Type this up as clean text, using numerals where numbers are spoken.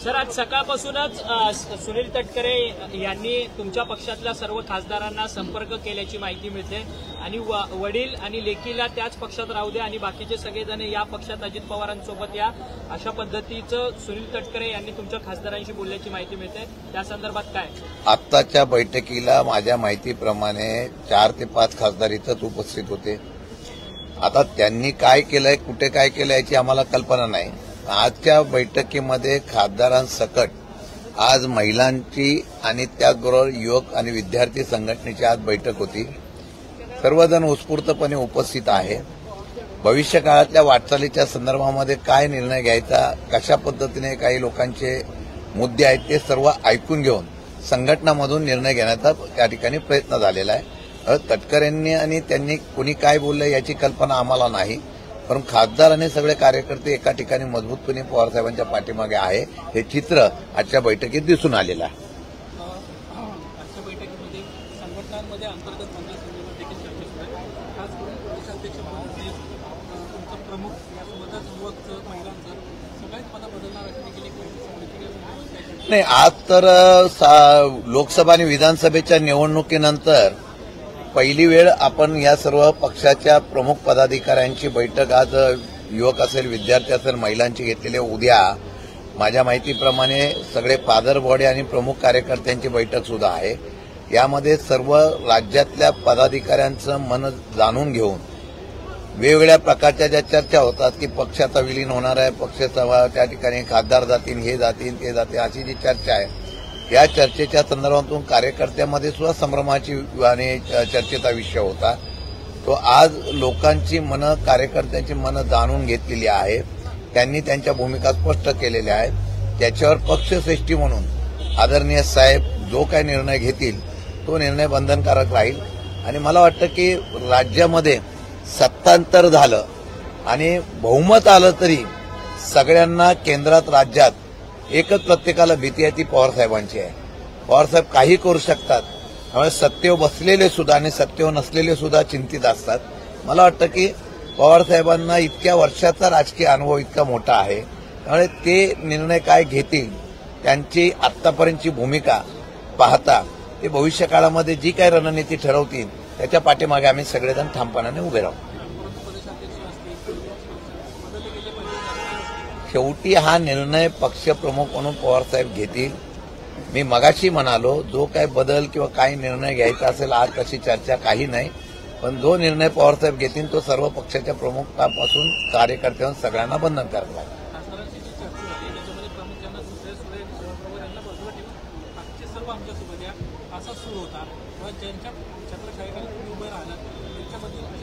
Sir, आज सकाळपासूनच सुनील तटकरे यांनी तुमच्या पक्षातल्या सर्व खासदारांना संपर्क केल्याची माहिती मिळते आणि वडील आणि लेकीला त्याच पक्षात राहू द्या आणि बाकीचे सगळेजण या पक्षात अजित पवारांसोबत या, अशा पद्धतीचं सुनील तटकरे यांनी तुमच्या खासदारांशी बोलल्याची माहिती मिळते. त्या संदर्भात काय? आत्ताच्या बैठकीला माझ्या माहितीप्रमाणे 4 ते 5 खासदार इथंच उपस्थित होते. आता त्यांनी काय केलंय, कुठे काय केलंय याची आम्हाला कल्पना नाही. आजच्या बैठकीमध्ये खासदारांसकट आज महिलांची आणि त्याचबरोबर युवक आणि विद्यार्थी संघटनेची आज बैठक होती. सर्वजण उत्स्फूर्तपणे उपस्थित आहे. भविष्य काळातल्या वाटचालीच्या संदर्भामध्ये काय निर्णय घ्यायचा, कशा पद्धतीने काही लोकांचे मुद्दे आहेत ते सर्व ऐकून घेऊन संघटनामधून निर्णय घेण्याचा त्या ठिकाणी प्रयत्न झालेला आहे. तटकरेंनी आणि त्यांनी कुणी काय बोललं याची कल्पना आम्हाला नाही, पण खासदार आणि सगळे कार्यकर्ते एका ठिकाणी मजबूतपणे पवारसाहेबांच्या पाठीमागे आहे हे चित्र आजच्या बैठकीत दिसून आलेलं आहे. आजच्या बैठकीमध्ये संघटनांमध्ये अंतर्गत बंदीसंदर्भात देखील चर्चा सुरू आहे. खास करून प्रदेशाध्यक्ष तुमचं प्रमुख यासोबतच युवक महिलांचं सगळ्याच पद बदलणार अशी देखील एक माहिती. नाही, आज तर लोकसभा आणि विधानसभेच्या निवडणुकीनंतर पहिली वेळ आपण या सर्व पक्षाच्या प्रमुख पदाधिकाऱ्यांची बैठक आज युवक असेल, विद्यार्थी असेल, महिलांची घेतलेली. उद्या माझ्या माहितीप्रमाणे सगळे फादर बॉडी आणि प्रमुख कार्यकर्त्यांची बैठक सुद्धा आहे. यामध्ये सर्व राज्यातल्या पदाधिकाऱ्यांचं मन जाणून घेऊन वेगवेगळ्या प्रकारच्या ज्या चर्चा होतात की पक्षाचा विलीन होणार आहे, पक्षाचा त्या ठिकाणी खासदार जातील, हे जातील, ते जातील, अशी जी चर्चा आहे, या चर्चेच्या संदर्भातून कार्यकर्त्यांमध्ये सुद्धा संभ्रमाची आणि चर्चेचा विषय होता. तो आज लोकांची मनं, कार्यकर्त्यांची मनं जाणून घेतलेली आहे. त्यांनी त्यांच्या भूमिका स्पष्ट केलेल्या आहेत. त्याच्यावर पक्षश्रेष्ठी म्हणून आदरणीय साहेब जो काही निर्णय घेतील तो निर्णय बंधनकारक राहील. आणि मला वाटतं की राज्यामध्ये सत्तांतर झालं आणि बहुमत आलं तरी सगळ्यांना केंद्रात, राज्यात एकच प्रत्येकाला भीती आहे, ती पवारसाहेबांची आहे. पवारसाहेब काही करू शकतात. त्यामुळे सत्तेवर बसलेले सुद्धा आणि सत्तेवर नसलेले सुद्धा चिंतित असतात. मला वाटतं की पवारसाहेबांना इतक्या वर्षाचा राजकीय अनुभव इतका मोठा आहे, त्यामुळे ते निर्णय काय घेतील, त्यांची आतापर्यंतची भूमिका पाहता ते भविष्य काळामध्ये जी काही रणनीती ठरवतील त्याच्या पाठीमागे आम्ही सगळेजण ठामपणाने उभे राहू. शेवटी हा निर्णय पक्षप्रमुख म्हणून पवारसाहेब घेतील. मी मगाशी म्हणालो, जो काही बदल किंवा काही निर्णय घ्यायचा असेल आज तशी चर्चा काही नाही, पण जो निर्णय पवारसाहेब घेतील तो सर्व पक्षाच्या प्रमुखापासून कार्यकर्त्यांना सगळ्यांना बंधनकारक आहे. असा सुरू होता ज्यांच्या छत्रछायेखाली तुम्ही उभे राहणार त्यांच्याबद्दल